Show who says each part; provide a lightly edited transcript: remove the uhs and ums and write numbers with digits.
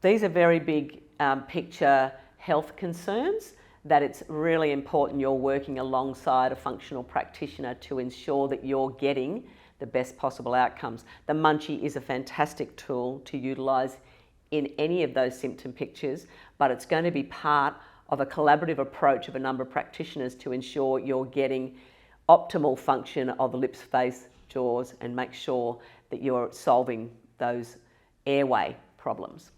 Speaker 1: These are very big picture health concerns that it's really important you're working alongside a functional practitioner to ensure that you're getting the best possible outcomes. The Munchee is a fantastic tool to utilise in any of those symptom pictures, but it's going to be part of a collaborative approach of a number of practitioners to ensure you're getting optimal function of lips, face, jaws, and make sure that you're solving those airway problems.